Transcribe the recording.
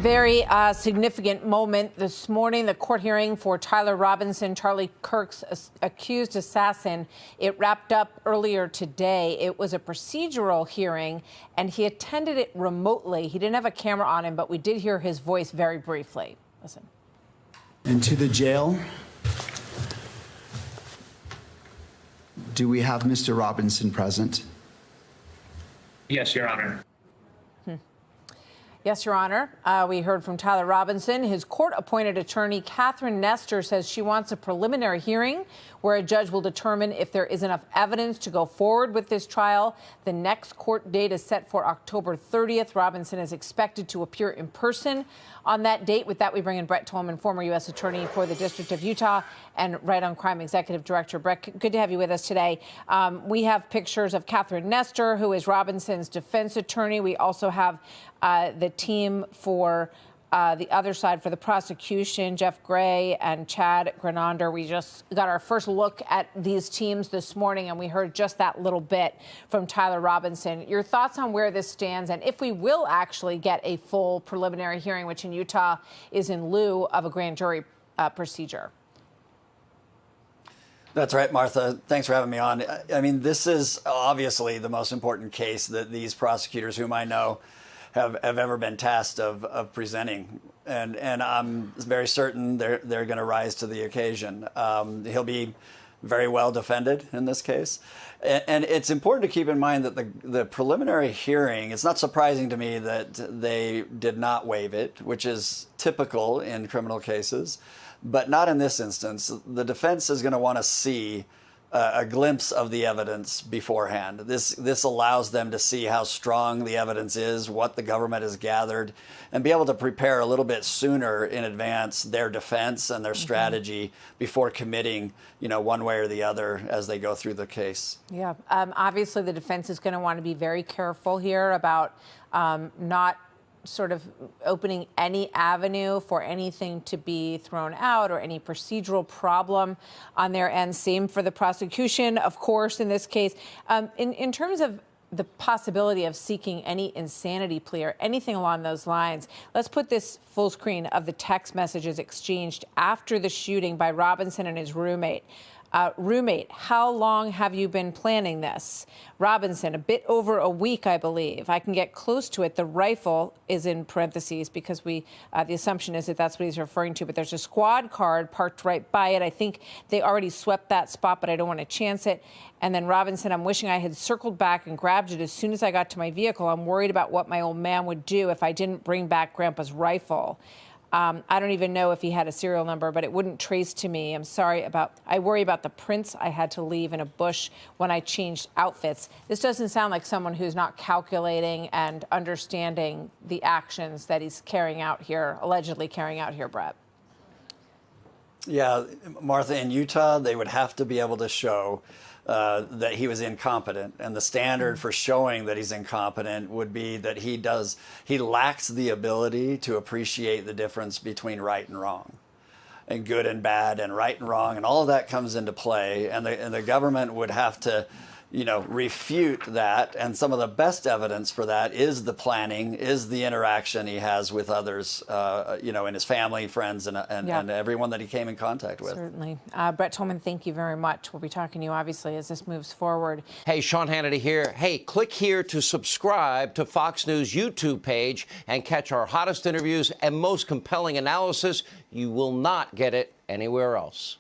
Very significant moment this morning. The court hearing for Tyler Robinson, Charlie Kirk's accused assassin, it wrapped up earlier today. It was a procedural hearing, and he attended it remotely. He didn't have a camera on him, but we did hear his voice very briefly. Listen. Into the jail. Do we have Mr. Robinson present? Yes, Your Honor. Yes, Your Honor. We heard from Tyler Robinson. His court-appointed attorney, Catherine Nestor, says she wants a preliminary hearing where a judge will determine if there is enough evidence to go forward with this trial. The next court date is set for October 30th. Robinson is expected to appear in person on that date. With that, we bring in Brett Tolman, former U.S. attorney for the District of Utah and Right on Crime executive director. Brett, good to have you with us today. We have pictures of Catherine Nestor, who is Robinson's defense attorney. We also have the team for the other side for the prosecution, Jeff Gray and Chad Grenander. We just got our first look at these teams this morning, and we heard just that little bit from Tyler Robinson. Your thoughts on where this stands and if we will actually get a full preliminary hearing, which in Utah is in lieu of a grand jury procedure? That's right, Martha. Thanks for having me on. I mean, this is obviously the most important case that these prosecutors, whom I know, have ever been tasked of presenting, and I'm very certain they're going to rise to the occasion. He'll be very well defended in this case, and it's important to keep in mind that the preliminary hearing. It's not surprising to me that they did not waive it, which is typical in criminal cases, but not in this instance. The defense is going to want to see a glimpse of the evidence beforehand. This allows them to see how strong the evidence is, what the government has gathered, and be able to prepare a little bit sooner in advance their defense and their strategy before committing, one way or the other as they go through the case. Yeah, obviously the defense is going to want to be very careful here about not sort of opening any avenue for anything to be thrown out or any procedural problem on their end. Same for the prosecution, of course, in this case. In terms of the possibility of seeking any insanity plea or anything along those lines, let's put this full screen of the text messages exchanged after the shooting by Robinson and his roommate. Roommate, how long have you been planning this? Robinson, a bit over a week, I believe. I can get close to it. The rifle is in parentheses because the assumption is that that's what he's referring to. But there's a squad card parked right by it. I think they already swept that spot, but I don't want to chance it. And then Robinson, I'm wishing I had circled back and grabbed it as soon as I got to my vehicle. I'm worried about what my old man would do if I didn't bring back Grandpa's rifle. I don't even know if he had a serial number, but it wouldn't trace to me. I worry about the prints I had to leave in a bush when I changed outfits. This doesn't sound like someone who's not calculating and understanding the actions that he's allegedly carrying out here, Brett. Yeah, Martha, in Utah, they would have to be able to show that he was incompetent, and the standard for showing that he's incompetent would be that he lacks the ability to appreciate the difference between right and wrong, and good and bad, and right and wrong, and all of that comes into play, and the government would have to refute that. And some of the best evidence for that is the planning, is the interaction he has with others, in his family, friends, and everyone that he came in contact with. Certainly. Brett Tolman, thank you very much. We'll be talking to you, obviously, as this moves forward. Hey, Sean Hannity here. Hey, click here to subscribe to Fox News YouTube page and catch our hottest interviews and most compelling analysis. You will not get it anywhere else.